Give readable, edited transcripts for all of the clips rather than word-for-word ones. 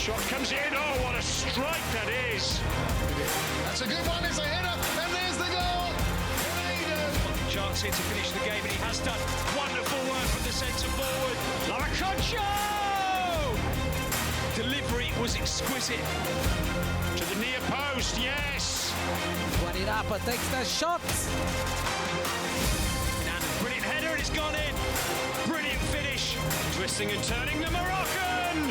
Shot comes in. Oh, what a strike that is. That's a good one. It's a header. And there's the goal. Chance here to finish the game, and he has done. Wonderful work from the centre forward. Laraconcho! Delivery was exquisite. To the near post, yes. Guarirapa takes the shot. And a brilliant header, and it's gone in. Brilliant finish. Twisting and turning the Moroccan.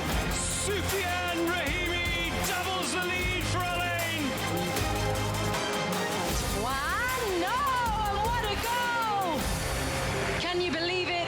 Soufiane Rahimi doubles the lead for Al Ain. Wow, no! What a goal! Can you believe it?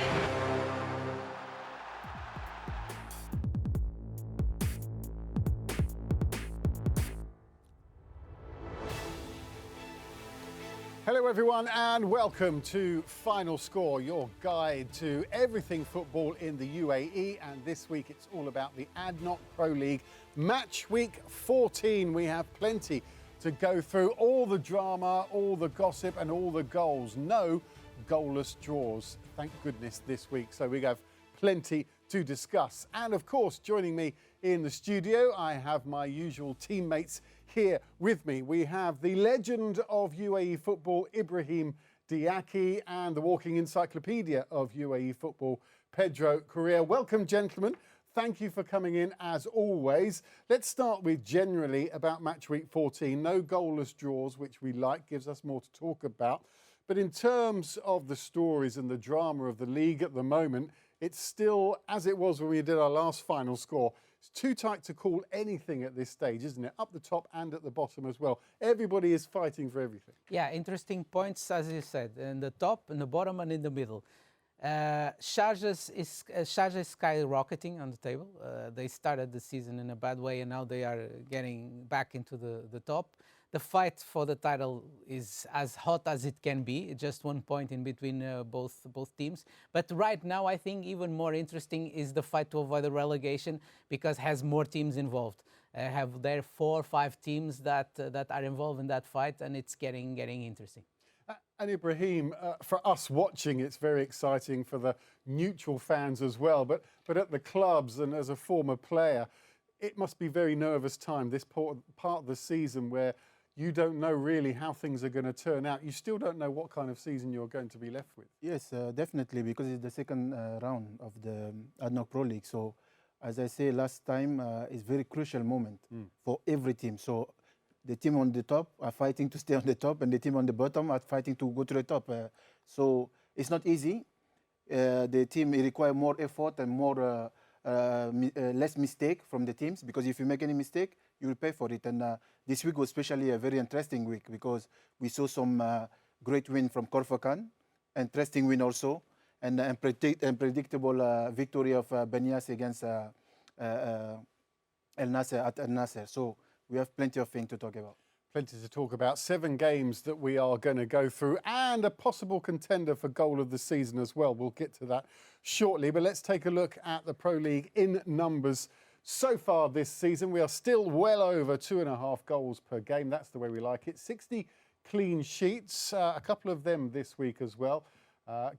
Hello everyone and welcome to Final Score, your guide to everything football in the UAE, and this week it's all about the Adnoc Pro League match week 14. We have plenty to go through, all the drama, all the gossip and all the goals. No goalless draws, thank goodness, this week, so we have plenty to discuss. And of course, joining me in the studio, I have my usual teammates here with me. We have the legend of UAE football, Ibrahim Diaki, and the walking encyclopedia of UAE football, Pedro Correa. Welcome, gentlemen. Thank you for coming in as always. Let's start with generally about match week 14. No goalless draws, which we like, gives us more to talk about. But in terms of the stories and the drama of the league at the moment, it's still as it was when we did our last Final Score. It's too tight to call anything at this stage, isn't it? Up the top and at the bottom as well. Everybody is fighting for everything. Yeah, interesting points, as you said, in the top, in the bottom and in the middle. Sharjah is skyrocketing on the table. They started the season in a bad way and now they are getting back into the top. The fight for the title is as hot as it can be, just 1 point in between both teams. But right now, I think even more interesting is the fight to avoid the relegation because has more teams involved. Have there 4 or 5 teams that are involved in that fight, and it's getting interesting. And Ibrahim, for us watching, it's very exciting for the neutral fans as well. But at the clubs and as a former player, it must be very nervous time, this part of the season where you don't know really how things are going to turn out. You still don't know what kind of season you're going to be left with. Yes, definitely, because it's the second round of the Adnoc Pro League. So, as I say last time, it's a very crucial moment for every team. So, the team on the top are fighting to stay on the top, and the team on the bottom are fighting to go to the top. So, it's not easy. The team requires more effort and more less mistake from the teams, because if you make any mistake, you will pay for it. And this week was especially a very interesting week because we saw some great win from Khorfakkan, interesting win also, and unpredictable victory of Banias against Al Nasser at Al Nasser. So we have plenty of things to talk about. Plenty to talk about. 7 games that we are going to go through and a possible contender for goal of the season as well. We'll get to that shortly, but let's take a look at the Pro League in numbers. So far this season, we are still well over 2.5 goals per game. That's the way we like it. 60 clean sheets, a couple of them this week as well.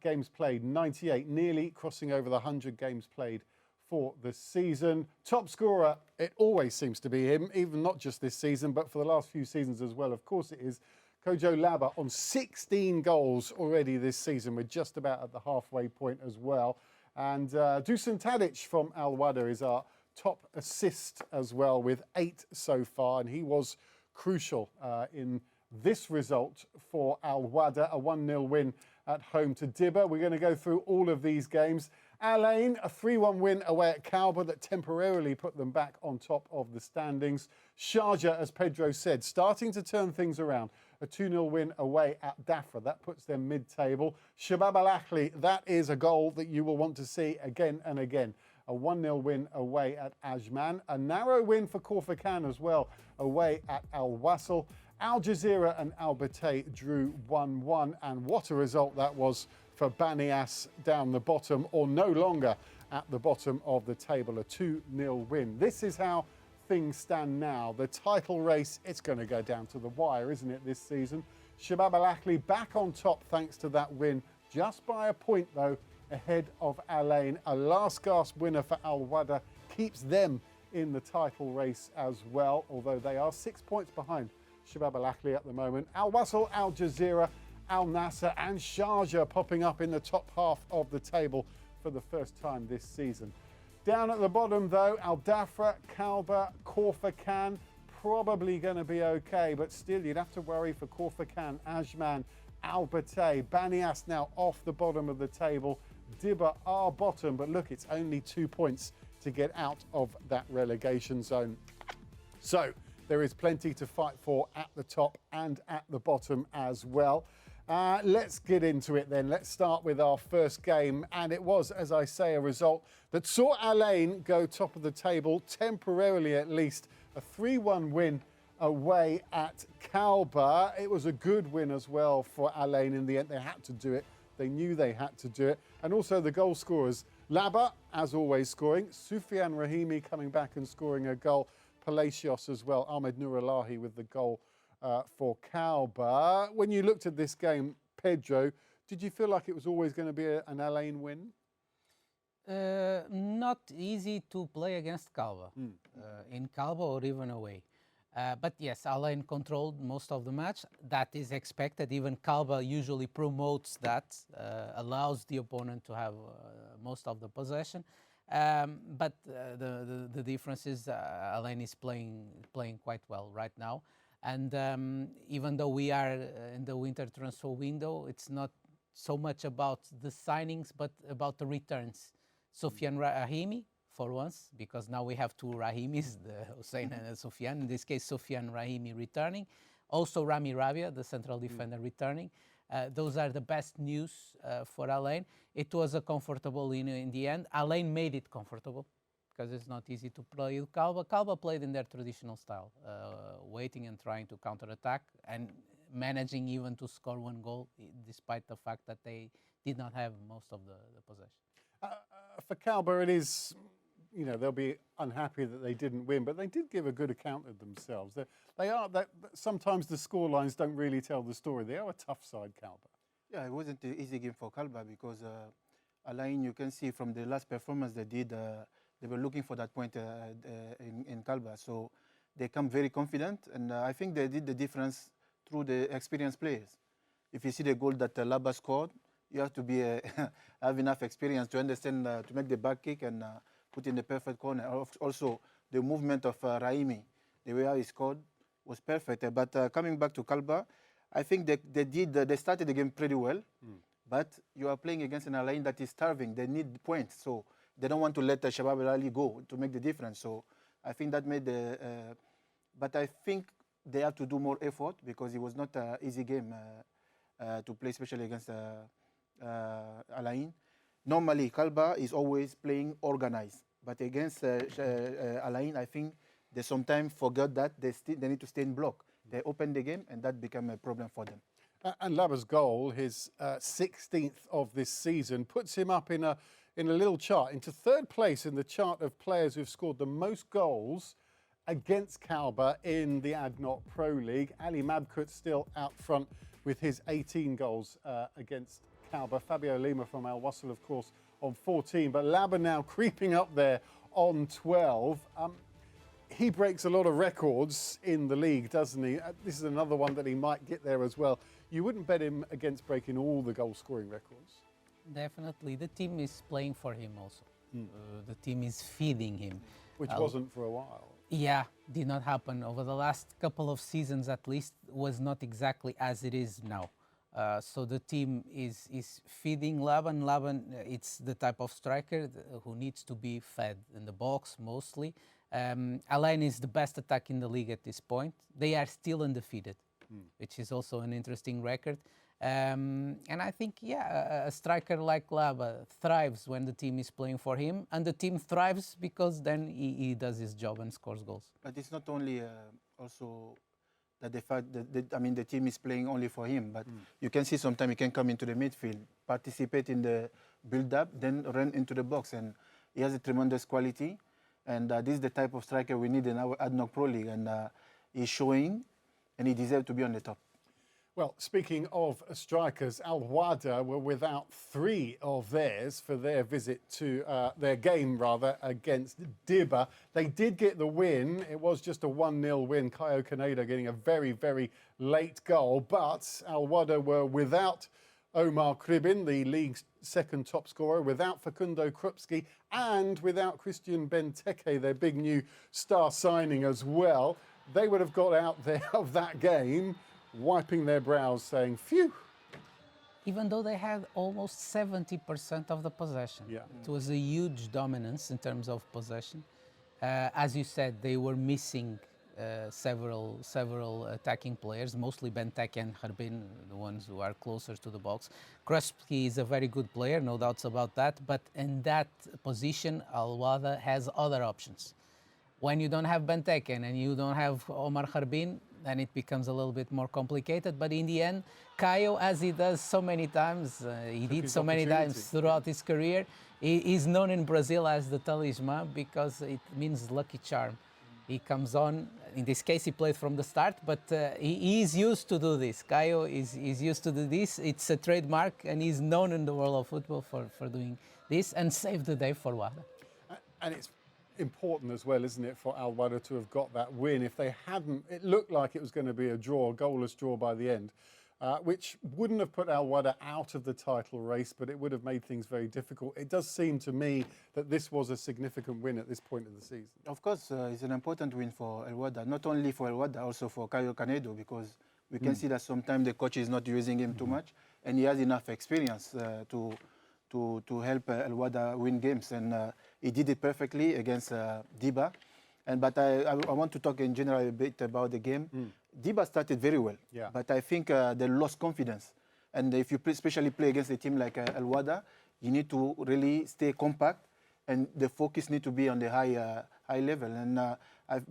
Games played, 98, nearly crossing over the 100 games played for the season. Top scorer, it always seems to be him, even not just this season, but for the last few seasons as well. Of course it is Kojo Laba on 16 goals already this season. We're just about at the halfway point as well. And Dusan Tadic from Al Wahda is our top assist as well with 8 so far, and he was crucial in this result for Al Wahda, a 1-0 win at home to Dibba. We're going to go through all of these games. Al Ain, a 3-1 win away at Kauba that temporarily put them back on top of the standings. Sharjah, as Pedro said, starting to turn things around. A 2-0 win away at Dhafra. That puts them mid-table. Shabab Al Ahli, that is a goal that you will want to see again and again. A 1-0 win away at Ajman. A narrow win for Khorfakkan as well, away at Al Wasl. Al Jazira and Al Batay drew 1-1. And what a result that was for Banias down the bottom, or no longer at the bottom of the table. A 2-0 win. This is how things stand now. The title race, it's going to go down to the wire, isn't it, this season? Shabab Al Ahli back on top thanks to that win. Just by a point, though, ahead of Al Ain. A last gasp winner for Al Wahda keeps them in the title race as well, although they are 6 points behind Shabab Al Ahli at the moment. Al Wasl, Al Jazira, Al Nasser and Sharjah popping up in the top half of the table for the first time this season. Down at the bottom though, Al Dhafra, Kalba, Khorfakkan, probably going to be okay, but still you'd have to worry for Khorfakkan, Ajman, Al Batay, Banias now off the bottom of the table, Dibba are bottom, but look, it's only 2 points to get out of that relegation zone. So there is plenty to fight for at the top and at the bottom as well. Let's get into it then. Let's start with our first game. And it was, as I say, a result that saw Al Ain go top of the table, temporarily at least. A 3-1 win away at Kalba. It was a good win as well for Al Ain in the end. They had to do it. They knew they had to do it. And also the goal scorers. Laba, as always, scoring. Sufyan Rahimi coming back and scoring a goal. Palacios as well. Ahmed Nourallahi with the goal for Kalba. When you looked at this game, Pedro, did you feel like it was always going to be an Al Ain win? Not easy to play against Kalba, in Kalba or even away. But yes, Al Ain controlled most of the match. That is expected. Even Kalba usually promotes that, allows the opponent to have most of the possession. But the difference is Al Ain is playing quite well right now. And even though we are in the winter transfer window, it's not so much about the signings, but about the returns. Sufyan Rahimi, for once, because now we have two Rahimis, the Hussein and Sufyan. In this case, Sufyan Rahimi returning. Also Rami Rabia, the central defender, returning. Those are the best news for Al Ain. It was a comfortable in the end. Al Ain made it comfortable because it's not easy to play with Kalba. Kalba played in their traditional style, waiting and trying to counterattack and managing even to score one goal, despite the fact that they did not have most of the possession. For Kalba, it is, you know, they'll be unhappy that they didn't win, but they did give a good account of themselves. Sometimes the scorelines don't really tell the story. They are a tough side, Kalba. Yeah, it wasn't an easy game for Kalba because Al Ain, you can see from the last performance they did, they were looking for that point in Kalba. So they come very confident, and I think they did the difference through the experienced players. If you see the goal that Laba scored, you have to be have enough experience to understand, to make the back kick and put in the perfect corner. Also, the movement of Rahimi, the way he scored was perfect. But coming back to Kalba, I think they started the game pretty well. But you are playing against an Al Ain that is starving. They need points, so they don't want to let Shabab Al Ahli go to make the difference. So I think that made the. But I think they have to do more effort because it was not an easy game to play, especially against Al Ain. Normally, Kalba is always playing organized, but against Al Ain, I think they sometimes forget that they need to stay in block. They open the game, and that became a problem for them. And Laba's goal, his 16th of this season, puts him up in a little chart, into third place in the chart of players who've scored the most goals against Kalba in the Adnoc Pro League. Ali Mabkut still out front with his 18 goals against Kalba. Fabio Lima from Al Wasl, of course, on 14. But Laba now creeping up there on 12. He breaks a lot of records in the league, doesn't he? This is another one that he might get there as well. You wouldn't bet him against breaking all the goal-scoring records. Definitely. The team is playing for him also. The team is feeding him. Which wasn't for a while. Yeah, did not happen. Over the last couple of seasons at least, was not exactly as it is now. So the team is feeding Laban. Laban, it's the type of striker who needs to be fed in the box mostly. Al Ain is the best attack in the league at this point. They are still undefeated, which is also an interesting record. And I think, yeah, a striker like Laba thrives when the team is playing for him, and the team thrives because then he does his job and scores goals. But it's not only also that the fact that the team is playing only for him, but you can see sometimes he can come into the midfield, participate in the build-up, then run into the box, and he has a tremendous quality. And this is the type of striker we need in our Adnoc Pro League, and he's showing, and he deserves to be on the top. Well, speaking of strikers, Al Wahda were without 3 of theirs for their visit to their game, rather, against Diba. They did get the win. It was just a 1-0 win. Caio Canedo getting a very, very late goal. But Al Wahda were without Omar Kribin, the league's second top scorer, without Facundo Krupski, and without Christian Benteke, their big new star signing as well. They would have got out there of that game wiping their brows, saying, phew. Even though they had almost 70% of the possession. Yeah. It was a huge dominance in terms of possession. As you said, they were missing several attacking players, mostly Benteke and Harbin, the ones who are closer to the box. Krupski is a very good player, no doubts about that, but in that position, Al Wahda has other options. When you don't have Benteke and you don't have Omar Harbin, then it becomes a little bit more complicated. But in the end, Caio, as he does so many times, he did so many times throughout his career, he is known in Brazil as the talisman because it means lucky charm. He comes on, in this case he played from the start, but he is used to do this. Caio is used to do this. It's a trademark and he's known in the world of football for doing this and saved the day for Wahda. And it's important as well, isn't it, for Al Wahda to have got that win. If they hadn't, it looked like it was going to be a draw, a goalless draw by the end, which wouldn't have put Al Wahda out of the title race, but it would have made things very difficult. It does seem to me that this was a significant win at this point of the season. Of course, it's an important win for Al Wahda, not only for Al Wahda, also for Caio Canedo, because we can see that sometimes the coach is not using him too much, and he has enough experience to help Al Wahda win games, and he did it perfectly against Diba. But I want to talk in general a bit about the game. Diba started very well, but I think they lost confidence. And if you especially play against a team like Al Wahda, you need to really stay compact, and the focus need to be on the high level. And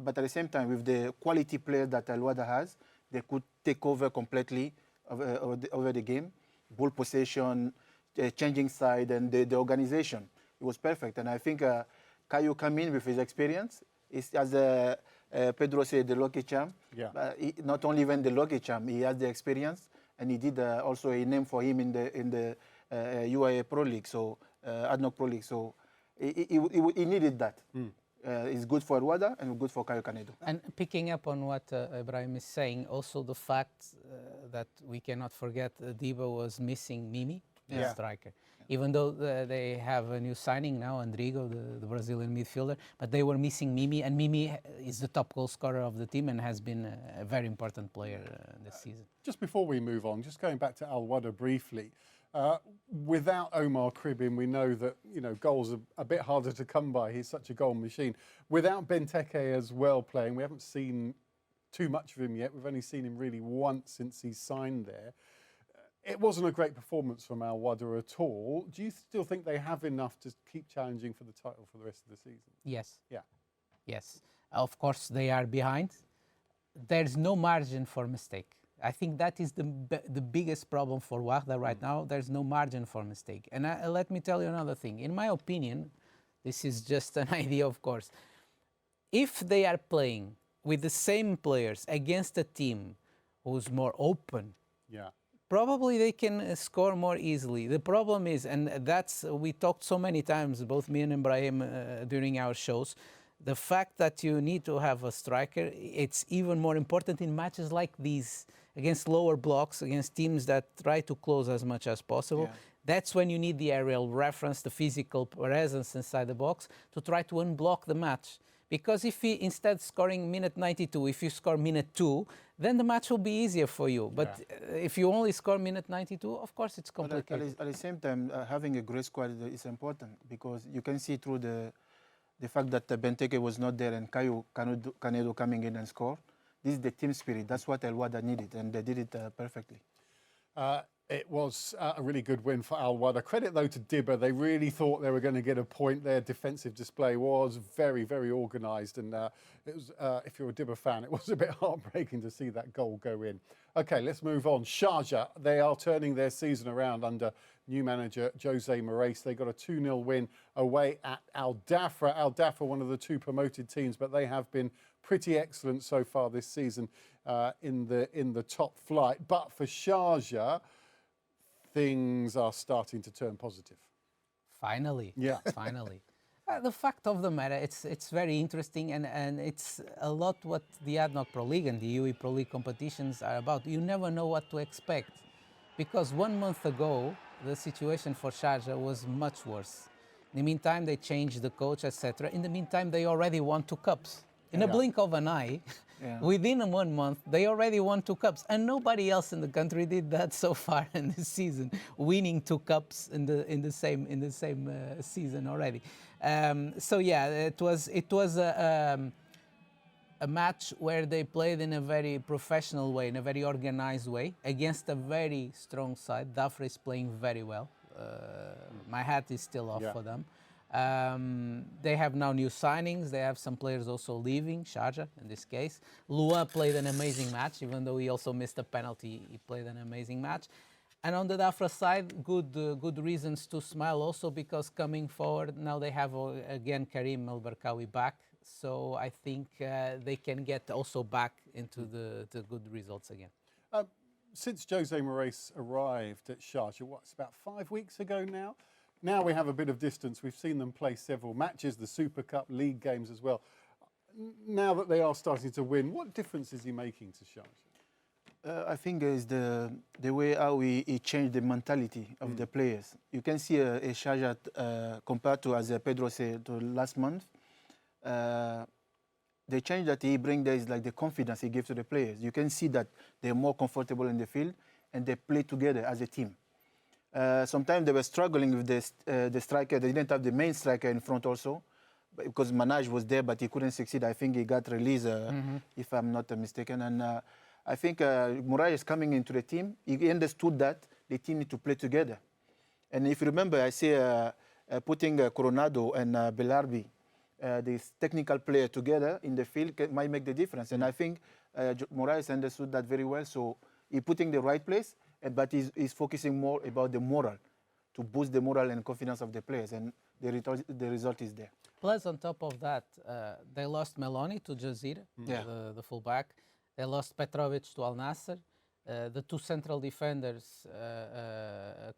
but at the same time, with the quality players that Al Wahda has, they could take over completely over the game, ball possession, changing side, and the organization. It was perfect, and I think Caio come in with his experience. It's, as Pedro said, the lucky charm. Yeah. Not only even the lucky charm, he has the experience, and he did also a name for him in the UAE Pro League, so Adnoc Pro League. So he needed that. It's good for Wahda and good for Caio Canedo. And picking up on what Ibrahim is saying, also the fact that we cannot forget Diba was missing Mimi, the striker. Even though they have a new signing now, Andrigo, the Brazilian midfielder, but they were missing Mimi, and Mimi is the top goal scorer of the team and has been a very important player this season. Just before we move on, just going back to Al Wahda briefly, without Omar Kribin, we know that goals are a bit harder to come by. He's such a goal machine. Without Benteke as well playing, we haven't seen too much of him yet. We've only seen him really once since he signed there. It wasn't a great performance from Al Wahda at all. Do you still think they have enough to keep challenging for the title for the rest of the season? Yes. Yeah. Yes. Of course, they are behind. There's no margin for mistake. I think that is the biggest problem for Wahda right now. There's no margin for mistake. And let me tell you another thing. In my opinion, this is just an idea, of course. If they are playing with the same players against a team who's more open, probably they can score more easily. The problem is, and that's, we talked so many times, both me and Ibrahim, during our shows, the fact that you need to have a striker, it's even more important in matches like these, against lower blocks, against teams that try to close as much as possible. That's when you need the aerial reference, the physical presence inside the box to try to unblock the match. Because if he, instead scoring minute 92, if you score minute 2, then the match will be easier for you. But if you only score minute 92, of course it's complicated. At the same time, having a great squad is important, because you can see through the fact that Benteke was not there and Caio Canedo coming in and score. This is the team spirit. That's what Al Wahda needed, and they did it perfectly. It was a really good win for Al Wahda. Credit, though, to Dibba. They really thought they were going to get a point. Their defensive display was very, very organised. And it was, if you're a Dibba fan, it was a bit heartbreaking to see that goal go in. OK, let's move on. Sharjah, they are turning their season around under new manager Jose Morais. They got a 2-0 win away at Al Dhafra. Al Dhafra, one of the 2 promoted teams, but they have been pretty excellent so far this season in the top flight. But for Sharjah, things are starting to turn positive. Finally. Yeah. Finally. The fact of the matter, it's very interesting, and it's a lot what the Adnoc Pro League and the UAE Pro League competitions are about. You never know what to expect, because 1 month ago, the situation for Sharjah was much worse. In the meantime, they changed the coach, etc. In the meantime, they already won 2 cups. In a blink of an eye, within 1 month, they already won 2 cups. And nobody else in the country did that so far in this season, winning 2 cups in the same season already. So yeah, it was a match where they played in a very professional way, in a very organized way, against a very strong side. Dhafra is playing very well. My hat is still off for them. They have now new signings. They have some players also leaving, Sharjah in this case. Lua played an amazing match, even though he also missed a penalty. He played an amazing match. And on the Dhafra side, good reasons to smile also, because coming forward now they have again Karim El Barkawi back. So I think they can get also back into the good results again. Since Jose Morais arrived at Sharjah, it's about 5 weeks ago now? Now we have a bit of distance. We've seen them play several matches, the Super Cup, league games as well. Now that they are starting to win, what difference is he making to Sharjah? I think it's the way how he changed the mentality of the players. You can see a Sharjah compared to, as Pedro said, to last month. The change that he brings there is like the confidence he gives to the players. You can see that they're more comfortable in the field and they play together as a team. Sometimes they were struggling with the striker. They didn't have the main striker in front also, because Manaj was there, but he couldn't succeed. I think he got released, if I'm not mistaken. And I think Morais is coming into the team. He understood that the team need to play together. And if you remember, I say putting Coronado and Belarbi, this technical player together in the field might make the difference. And I think Morais understood that very well. So he's putting the right place, but he's focusing more about the moral, to boost the moral and confidence of the players. And the result is there. Plus, on top of that, they lost Meloni to Jazira, the fullback. They lost Petrovic to Al Nassr. The 2 central defenders,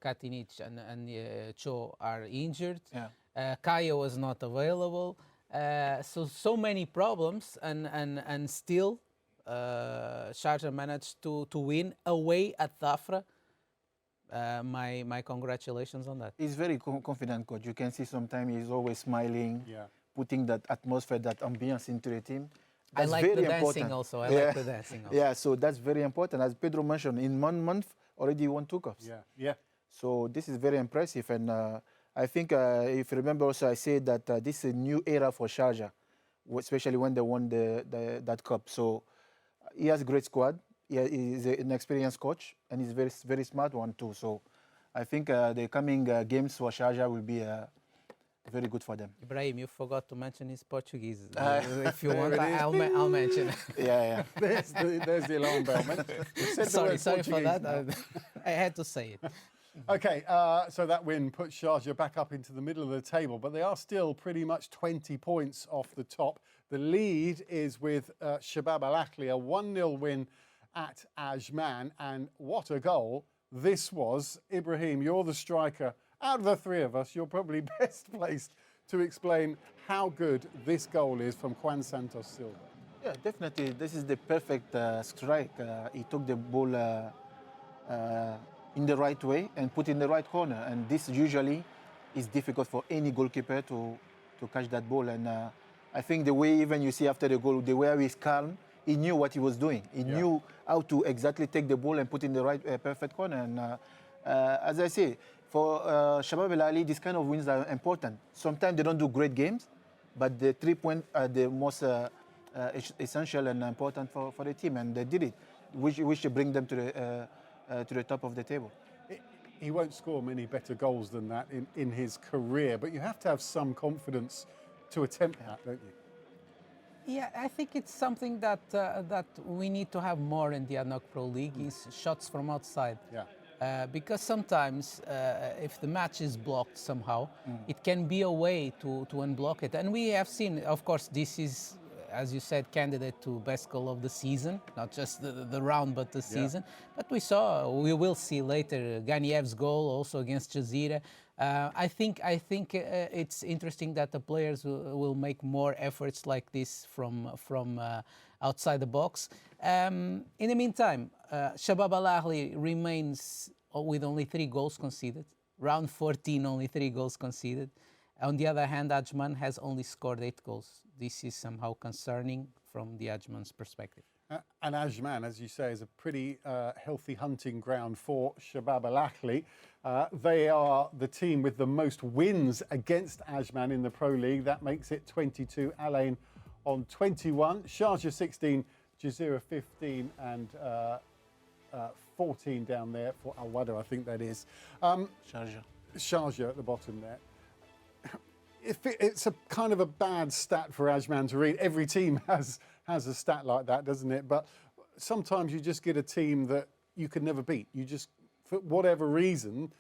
Katinic and Cho, are injured. Kaya was not available. So many problems, and still Sharjah managed to win away at Dhafra. My congratulations on that. He's very confident coach. You can see sometimes he's always smiling, putting that atmosphere, that ambience into the team. That's I like very the dancing important. also. I like the dancing also. Yeah, so that's very important. As Pedro mentioned, in 1 month, already won 2 cups. So this is very impressive. And I think, if you remember also, I said that this is a new era for Sharjah, especially when they won that cup. So he has a great squad. He's an experienced coach, and he's a very smart one too. So I think the coming games for Sharjah will be very good for them. Ibrahim, you forgot to mention his Portuguese. If you want, I'll mention. Yeah. There's the alarm bell. Sorry for that. I had to say it. OK, so that win puts Sharjah back up into the middle of the table, but they are still pretty much 20 points off the top. The lead is with Shabab Al Ahli, a 1-0 win at Ajman, and what a goal this was. Ibrahim, you're the striker. Out of the 3 of us, you're probably best placed to explain how good this goal is from Juan Santos Silva. Yeah, definitely. This is the perfect strike. He took the ball in the right way and put in the right corner. And this usually is difficult for any goalkeeper to catch that ball. And I think the way even you see after the goal, the way he's calm, he knew what he was doing. He knew how to exactly take the ball and put in the right perfect corner. And as I say, for Shabab Al Ahli, these kind of wins are important. Sometimes they don't do great games, but the 3 points are the most essential and important for the team, and they did it, which bring them to the top of the table. he won't score many better goals than that in his career, but you have to have some confidence to attempt that, don't you? Yeah, I think it's something that that we need to have more in the Adnoc Pro League is shots from outside. Yeah. Because sometimes if the match is blocked somehow, it can be a way to unblock it. And we have seen, of course, this is, as you said, candidate to best goal of the season, not just the round, but the season. But we will see later Ganiev's goal also against Jazira. I think it's interesting that the players will make more efforts like this from outside the box. In the meantime, Shabab Al Ahli remains with only 3 goals conceded. Round 14, only 3 goals conceded. On the other hand, Ajman has only scored 8 goals. This is somehow concerning from the Ajman's perspective. And Ajman, as you say, is a pretty healthy hunting ground for Shabab Al Ahli. They are the team with the most wins against Ajman in the Pro League. That makes it 22. Alain on 21. Sharjah 16, Jazira 15, and 14 down there for Wahda, I think that is. Sharjah at the bottom there. It's a kind of a bad stat for Ajman to read. Every team has a stat like that, doesn't it? But sometimes you just get a team that you can never beat. You just, for whatever reason,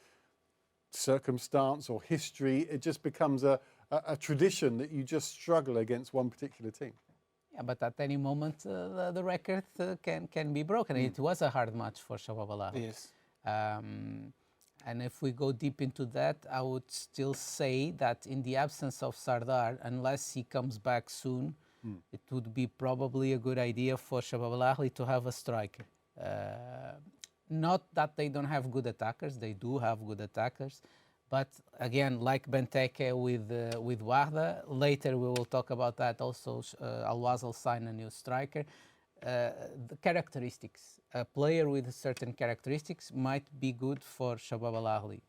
circumstance or history, it just becomes a tradition that you just struggle against one particular team. Yeah, but at any moment the record can be broken. It was a hard match for Shabab Al Ahli. Yes. And if we go deep into that, I would still say that in the absence of Sardar, unless he comes back soon, it would be probably a good idea for Shabab Al Ahli to have a striker. Not that they don't have good attackers, they do have good attackers. But again, like Benteke with Wahda, later we will talk about that also. Al Wasl signed a new striker. The characteristics, a player with certain characteristics might be good for Shabab Al Ahli.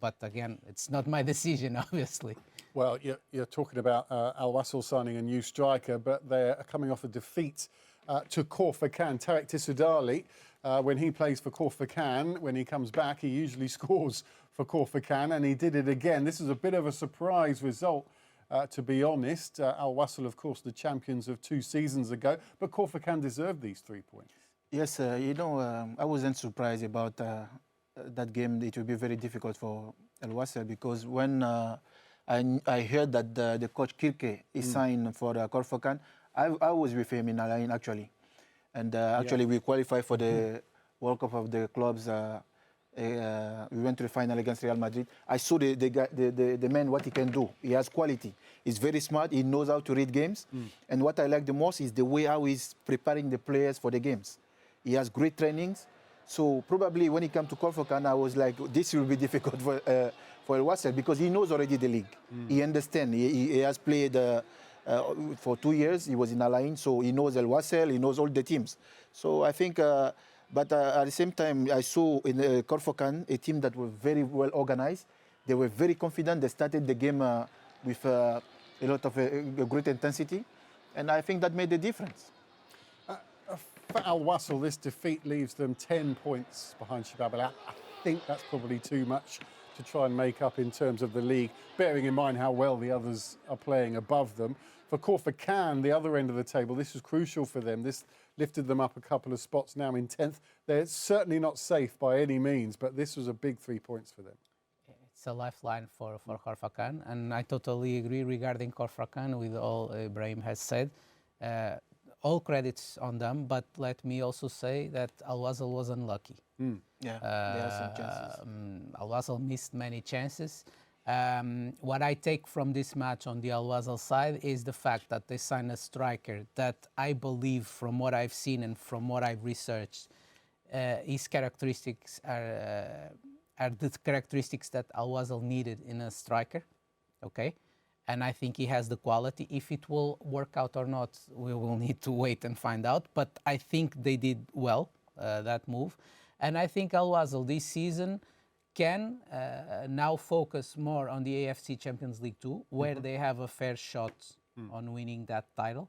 But again, it's not my decision, obviously. Well, you're talking about Al Wasl signing a new striker, but they're coming off a defeat to Khorfakkan. Tarek Tissoudali, when he plays for Khorfakkan, when he comes back, he usually scores for Khorfakkan, and he did it again. This is a bit of a surprise result, to be honest. Al Wasl, of course, the champions of 2 seasons ago, but Khorfakkan deserved these 3 points. Yes, I wasn't surprised about that game. It will be very difficult for Al Wasl because when I heard that the coach Kirke is signed for Khorfakkan, I was with him in Alain actually. And actually we qualified for the World Cup of the clubs. We went to the final against Real Madrid. I saw the man, what he can do. He has quality. He's very smart. He knows how to read games. And what I like the most is the way how he's preparing the players for the games. He has great trainings. So probably when he came to Khorfakkan, I was like, this will be difficult for Al Wasl because he knows already the league. He understands. He has played for 2 years. He was in Alain, so he knows Al Wasl. He knows all the teams. So I think, but at the same time, I saw in Khorfakkan a team that was very well organized. They were very confident. They started the game with a lot of great intensity, and I think that made the difference. For Al Wasl, this defeat leaves them 10 points behind Shabab Al Ahli. I think that's probably too much to try and make up in terms of the league, bearing in mind how well the others are playing above them. For Khorfakkan, the other end of the table, this was crucial for them. This lifted them up a couple of spots, now in 10th. They're certainly not safe by any means, but this was a big 3 points for them. It's a lifeline for Khorfakkan, and I totally agree regarding Khorfakkan with all Ibrahim has said. All credits on them, but let me also say that Al Wasl was unlucky. Yeah, there are some chances. Al Wasl missed many chances. What I take from this match on the Al Wasl side is the fact that they signed a striker that I believe, from what I've seen and from what I've researched, his characteristics are the characteristics that Al Wasl needed in a striker. Okay. And I think he has the quality. If it will work out or not, we will need to wait and find out. But I think they did well, that move. And I think Al Wasl this season can now focus more on the AFC Champions League 2, where they have a fair shot on winning that title.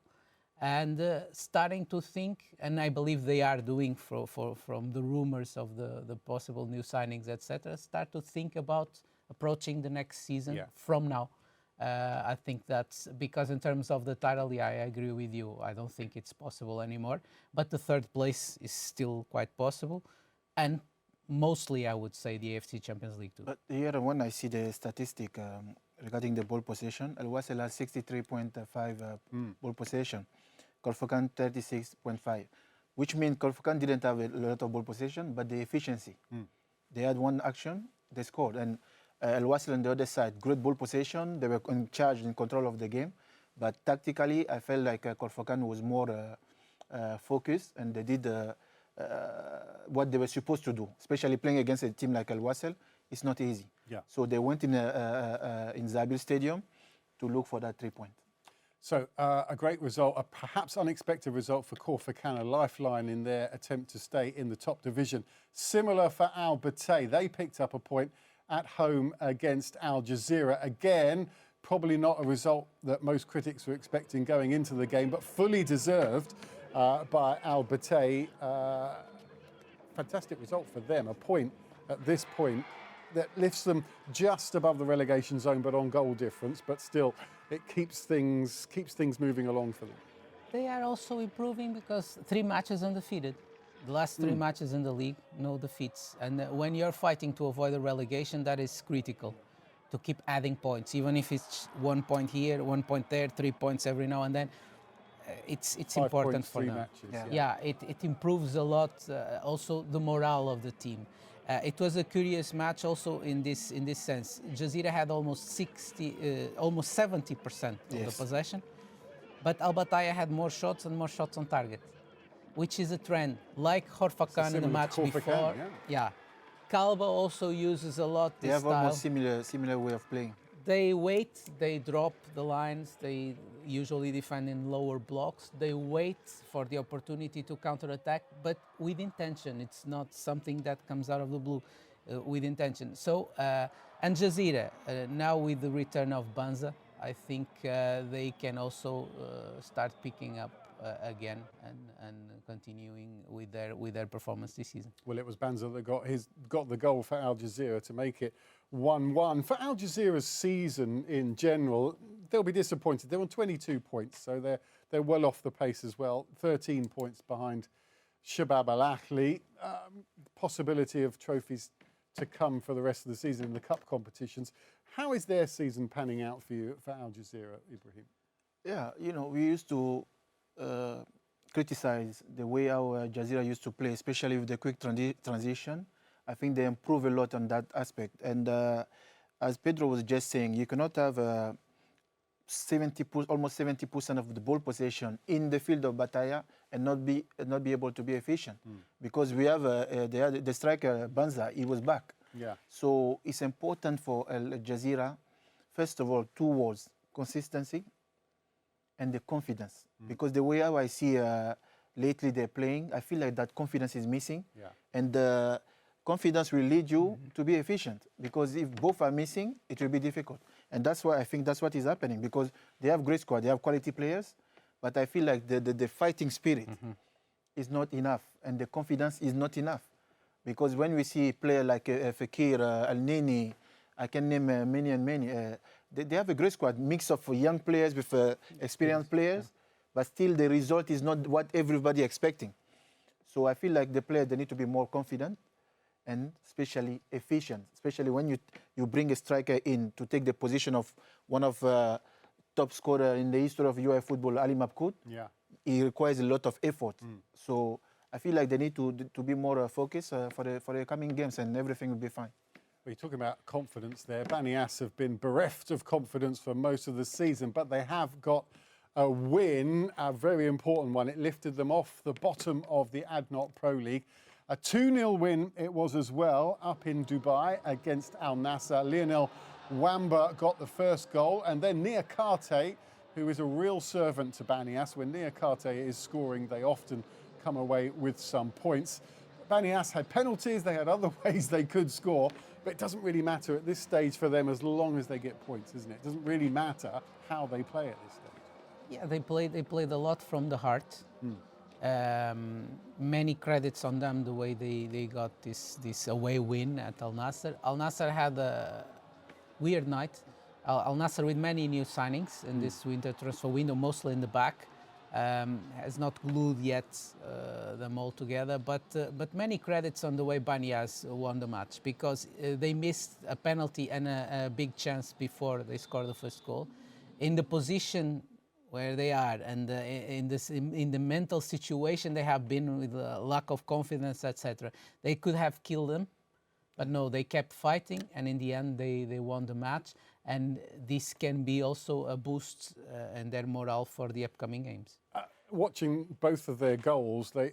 and starting to think, and I believe they are doing from the rumors of the possible new signings, etc., start to think about approaching the next season from now. I think that's because in terms of the title, yeah, I agree with you. I don't think it's possible anymore, but the third place is still quite possible, and mostly I would say the AFC Champions League too. But here when I see the statistic regarding the ball possession, Al Wasl has 63.5 ball possession, Khorfakkan 36.5, which means Khorfakkan didn't have a lot of ball possession, but the efficiency. They had one action, they scored, and Al Wasl on the other side, great ball possession, they were in charge, in control of the game, but tactically I felt like Khorfakkan was more focused, and they did what they were supposed to do, especially playing against a team like Al Wasl. It's not easy. Yeah. So they went in Zabil Stadium to look for that 3 point. So a great result, a perhaps unexpected result for Khorfakkan, a lifeline in their attempt to stay in the top division. Similar for Al Battay. They picked up a point at home against Al Jazira. Again, probably not a result that most critics were expecting going into the game, but fully deserved by Al Battay. Fantastic result for them, a point at this point that lifts them just above the relegation zone, but on goal difference, but still it keeps things moving along for them. They are also improving because 3 matches undefeated. The last 3 matches in the league, no defeats. And when you're fighting to avoid a relegation, that is critical, to keep adding points, even if it's 1 point here, 1 point there, 3 points every now and then. It's 5 important points, for 3 them. matches. Yeah, it improves a lot, also the morale of the team. It was a curious match also in this sense. Jazira had almost 70% of the possession, but Al Battay had more shots and more shots on target, which is a trend, like Khorfakkan in the match before. Yeah. Kalba also uses a lot this They have style. almost similar way of playing. They wait, they drop the lines, they usually defend in lower blocks. They wait for the opportunity to counter-attack, but with intention. It's not something that comes out of the blue, with intention. So, and Jazira, now with the return of Banza, I think they can also start picking up again and continuing with their performance this season. Well, it was Banza that got the goal for Al Jazira to make it 1-1. For Al Jazira's season in general, they'll be disappointed. They're on 22 points, so they're well off the pace as well. 13 points behind Shabab Al Ahli. Possibility of trophies to come for the rest of the season in the cup competitions. How is their season panning out for you, for Al Jazira, Ibrahim? Yeah, you know, we used to criticize the way our Jazira used to play, especially with the quick transition. I think they improve a lot on that aspect. And as Pedro was just saying, you cannot have almost 70% of the ball possession in the field of Battaya and not be able to be efficient, because we have the striker Banza. He was back. Yeah. So it's important for Al Jazira, first of all, 2 words: consistency and the confidence. Because the way how I see lately they're playing, I feel like that confidence is missing. Yeah. And confidence will lead you to be efficient, because if both are missing, it will be difficult. And that's why I think that's what is happening, because they have great squad, they have quality players, but I feel like the fighting spirit is not enough, and the confidence is not enough. Because when we see a player like Fekir, Al-Nini, I can name many and many, they have a great squad, mix of young players with experienced players, but still the result is not what everybody expecting. So I feel like the players, they need to be more confident and especially efficient, especially when you bring a striker in to take the position of one of top scorer in the history of UAE football, Ali Mabkout. Yeah. He requires a lot of effort. So I feel like they need to be more focused for the coming games, and everything will be fine. Well, you're talking about confidence there. Banias have been bereft of confidence for most of the season, but they have got a win, a very important one. It lifted them off the bottom of the Adnoc Pro League. A 2-0 win it was as well, up in Dubai against Al Nassr. Lionel Wamba got the first goal, and then Nia Karte, who is a real servant to Banias. When Nia Karte is scoring, they often come away with some points. Banias had penalties, they had other ways they could score, but it doesn't really matter at this stage for them as long as they get points, isn't it? It doesn't really matter how they play at this stage. Yeah, they played a lot from the heart. Many credits on them the way they got this away win at Al Nassr. Al Nassr had a weird night. Al Nassr with many new signings in this winter transfer window, mostly in the back. Has not glued yet them all together, but many credits on the way Banias won the match, because they missed a penalty and a big chance before they scored the first goal. In the position where they are and in the mental situation they have been with lack of confidence, etc., they could have killed them, but no, they kept fighting, and in the end they won the match. And this can be also a boost in their morale for the upcoming games. Watching both of their goals, the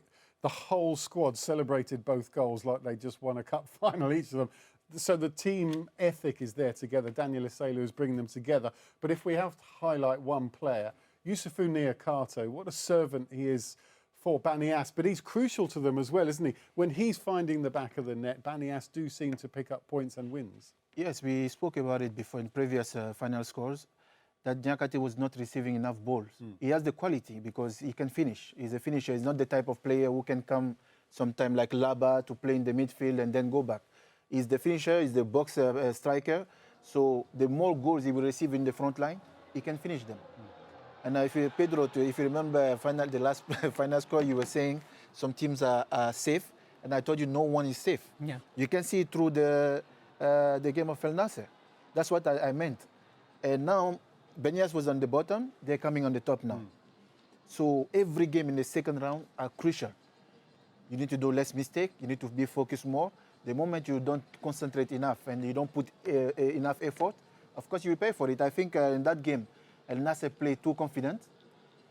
whole squad celebrated both goals like they just won a cup final, each of them. So the team ethic is there together. Daniel Iselu is bringing them together. But if we have to highlight one player, Youssoufu Niakhaté, what a servant he is for Banias, but he's crucial to them as well, isn't he? When he's finding the back of the net, Banias do seem to pick up points and wins. Yes, we spoke about it before in previous final scores, that Niakhaté was not receiving enough balls. He has the quality because he can finish. He's a finisher. He's not the type of player who can come sometime like Laba to play in the midfield and then go back. He's the finisher, he's the box striker. So the more goals he will receive in the front line, he can finish them. And if you, Pedro, if you remember the last final score, you were saying some teams are safe, and I told you no one is safe. Yeah. You can see it through the game of Al Nassr. That's what I meant. And now, Banias was on the bottom, they're coming on the top now. So every game in the second round are crucial. You need to do less mistake, you need to be focused more. The moment you don't concentrate enough and you don't put enough effort, of course you will pay for it. I think in that game, Al Nassr played too confident.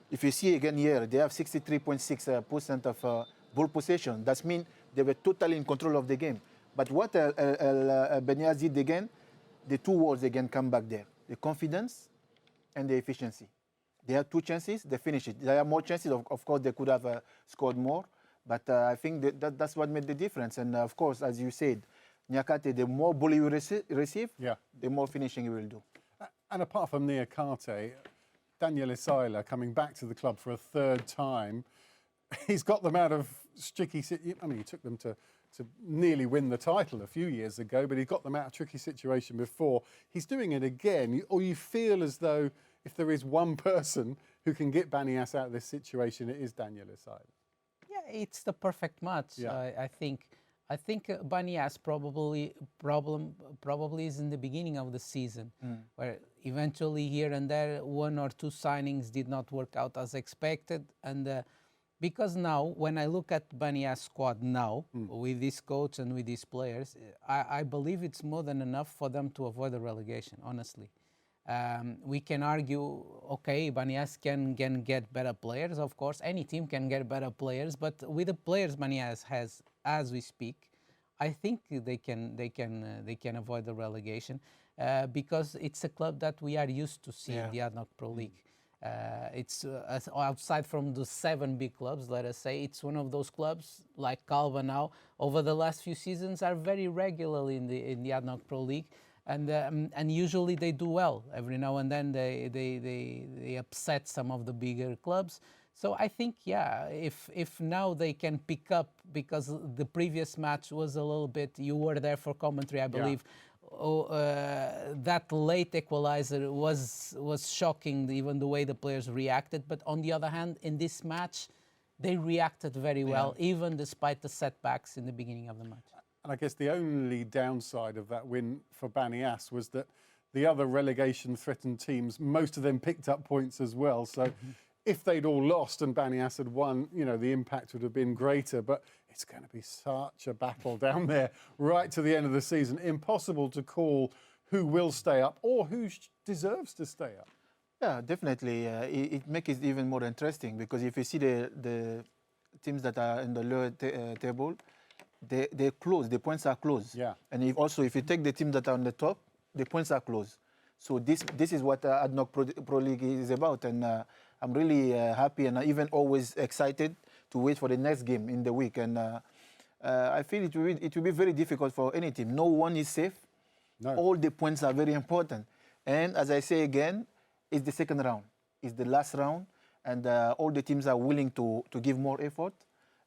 If you see again here, they have 63.6% of ball possession. That means they were totally in control of the game. But what Banias did again, the two words again come back there. The confidence and the efficiency. They had two chances, they finished it. There are more chances, of course they could have scored more. But I think that's what made the difference. And of course, as you said, Niakhaté, the more ball you receive, the more finishing you will do. And apart from Niakhaté, Daniel Iselu coming back to the club for a third time, he's got them out of tricky. I mean, he took them to nearly win the title a few years ago, but he got them out of tricky situation before. He's doing it again, or you feel as though if there is one person who can get Banias out of this situation, it is Daniel Iselu. Yeah, it's the perfect match. Yeah. I think Banias probably is in the beginning of the season, where eventually here and there one or two signings did not work out as expected, and because now when I look at Banias squad now with this coach and with these players, I believe it's more than enough for them to avoid the relegation. Honestly, we can argue, okay, Banias can get better players. Of course, any team can get better players, but with the players Banias has as we speak, I think they can avoid the relegation because it's a club that we are used to seeing the Adnoc Pro League. It's outside from the 7 big clubs, let us say, it's one of those clubs like Calva now over the last few seasons are very regularly in the Adnoc Pro League, and usually they do well. Every now and then they upset some of the bigger clubs. So I think, yeah, if now they can pick up, because the previous match was a little bit, you were there for commentary, I believe. That late equalizer was shocking, even the way the players reacted. But on the other hand, in this match, they reacted very well, even despite the setbacks in the beginning of the match. And I guess the only downside of that win for Banias was that the other relegation-threatened teams, most of them picked up points as well. So if they'd all lost and Banias had won, you know, the impact would have been greater. But it's going to be such a battle down there right to the end of the season. Impossible to call who will stay up or who deserves to stay up. Yeah, definitely. It makes it even more interesting, because if you see the teams that are in the lower table, they're close. The points are close. Yeah. And if you take the teams that are on the top, the points are close. So this is what Adnoc Pro League is about. And I'm really happy and even always excited to wait for the next game in the week. And I feel it will be very difficult for any team. No one is safe. No. All the points are very important. And as I say again, it's the second round. It's the last round, and all the teams are willing to give more effort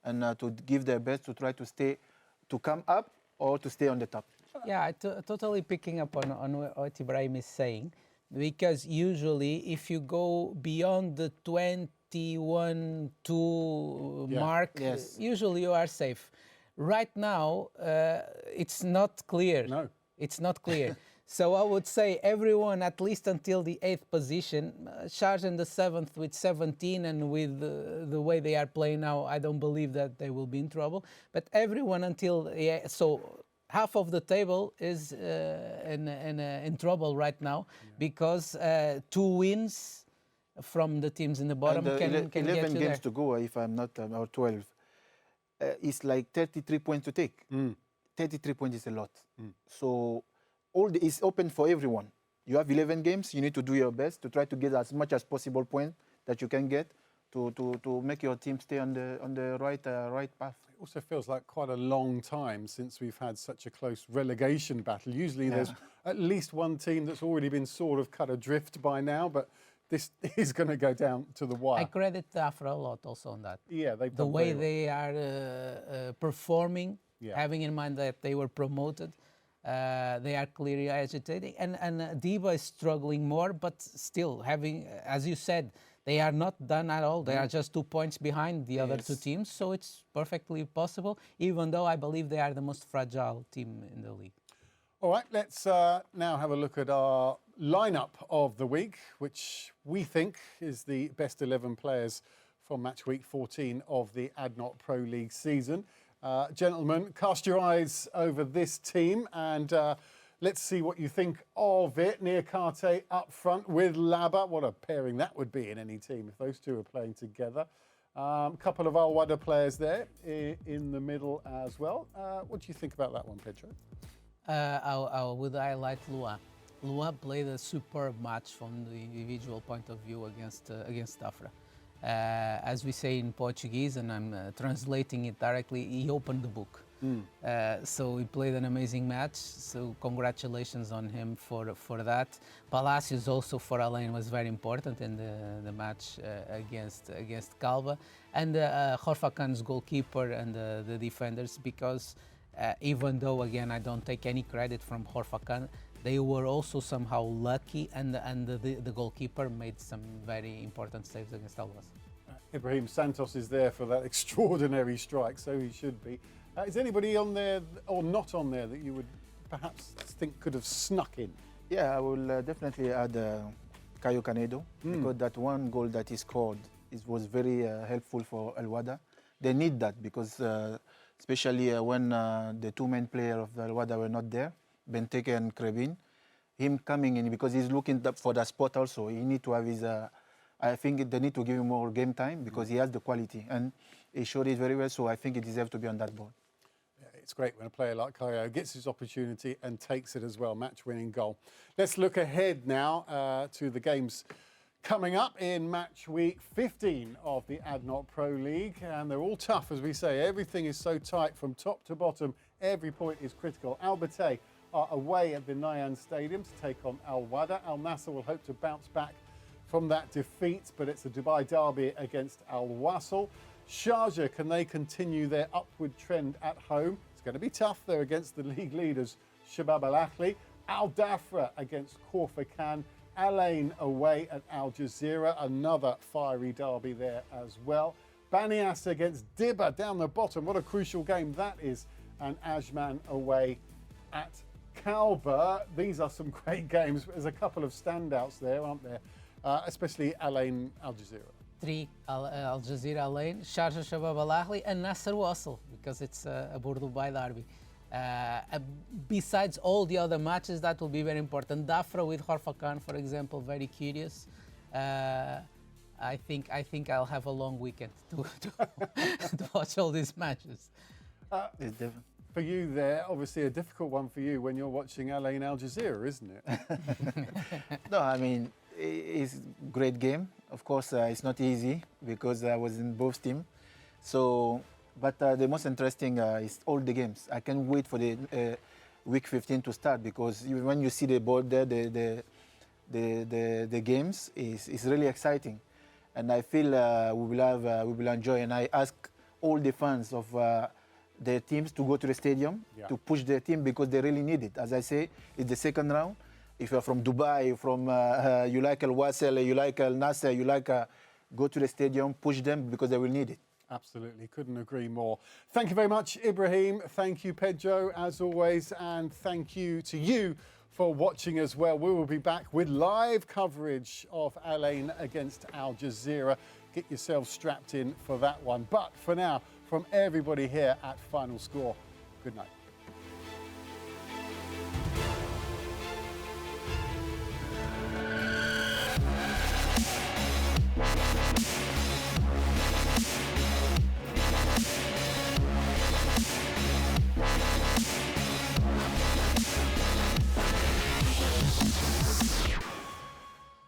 and to give their best to try to come up or to stay on the top. Yeah, totally picking up on what Ibrahim is saying, because usually if you go beyond the 21-2 mark, Yes. usually you are safe. Right now, it's not clear. No. It's not clear. So I would say everyone, at least until the 8th position, Sharjah in the 7th with 17, and with the way they are playing now, I don't believe that they will be in trouble. But everyone until, so half of the table is in trouble right now, because 2 wins from the teams in the bottom can 11 get you games there. to go, if I'm not, or 12. It's like 33 points to take. 33 points is a lot. So it's open for everyone. You have 11 games. You need to do your best to try to get as much as possible points that you can get to make your team stay on the right path. It also feels like quite a long time since we've had such a close relegation battle. Usually there's at least one team that's already been sort of cut adrift by now, but this is going to go down to the wire. I credit Afra a lot also on that. Yeah, they've The done way very well. they are performing, having in mind that they were promoted, they are clearly agitating. And Diba is struggling more, but still having, as you said, they are not done at all. They are just 2 points behind the other two teams, so it's perfectly possible, even though I believe they are the most fragile team in the league. All right, let's now have a look at our lineup of the week, which we think is the best 11 players from match week 14 of the Adnoc Pro League season. Gentlemen, cast your eyes over this team and let's see what you think of it. Niakate up front with Laba. What a pairing that would be in any team if those two are playing together. A couple of Al Wahda players there in the middle as well. What do you think about that one, Pedro? I would highlight Lua. Lua played a superb match from the individual point of view against Afra. As we say in Portuguese, and I'm translating it directly, he opened the book. So he played an amazing match, so congratulations on him for that. Palacios also for Alain was very important in the match against Calva. And Khorfakkan's goalkeeper and the defenders, because even though, again, I don't take any credit from Khorfakkan, they were also somehow lucky, and the goalkeeper made some very important saves against Albas. Ibrahim Santos is there for that extraordinary strike, so he should be. Is anybody on there or not on there that you would perhaps think could have snuck in? Yeah, I will definitely add Caio Canedo, because that one goal that he scored was very helpful for Al Wahda. They need that because especially when the two main players of Al Wahda were not there, Benteke and Krebin, him coming in because he's looking for that spot also. He need to have his, I think they need to give him more game time because he has the quality and he showed it very well, so I think he deserves to be on that board. It's great when a player like Caio gets his opportunity and takes it as well, match-winning goal. Let's look ahead now to the games coming up in match week 15 of the Adnoc Pro League, and they're all tough, as we say. Everything is so tight from top to bottom. Every point is critical. Al Battay are away at the Nyan Stadium to take on Al Wahda. Al Nasser will hope to bounce back from that defeat, but it's a Dubai derby against Al Wasl. Sharjah, can they continue their upward trend at home? It's going to be tough. They're against the league leaders, Shabab Al Ahli. Al Dhafra against Khorfakkan. Alain away at Al Jazira, another fiery derby there as well. Banias against Dibba down the bottom. What a crucial game that is. And Ajman away at Kalba. These are some great games. There's a couple of standouts there, aren't there? Especially Alain Al Jazira. 3 Al Jazira Alain, Sharjah Shabab Al Ahli, and Nasser Wasl, because it's a Abu Dhabi derby. Besides all the other matches, that will be very important. Dhafra with Khorfakkan, for example, very curious. I think I'll have a long weekend to watch all these matches. For you there, obviously a difficult one for you when you're watching Alain Al Jazira, isn't it? No, I mean, it's a great game. Of course, it's not easy because I was in both teams. So, but the most interesting is all the games. I can't wait for the week 15 to start because when you see the board there, the the games is really exciting, and I feel we will enjoy. And I ask all the fans of their teams to go to the stadium to push their team because they really need it. As I say, it's the second round. If you're from Dubai, from you like Al Wasl, you like Al Nasser, you like go to the stadium, push them because they will need it. Absolutely, couldn't agree more. Thank you very much, Ibrahim. Thank you, Pedro, as always, and thank you to you for watching as well. We will be back with live coverage of Al Ain against Al Jazira. Get yourselves strapped in for that one. But for now, from everybody here at Final Score, good night.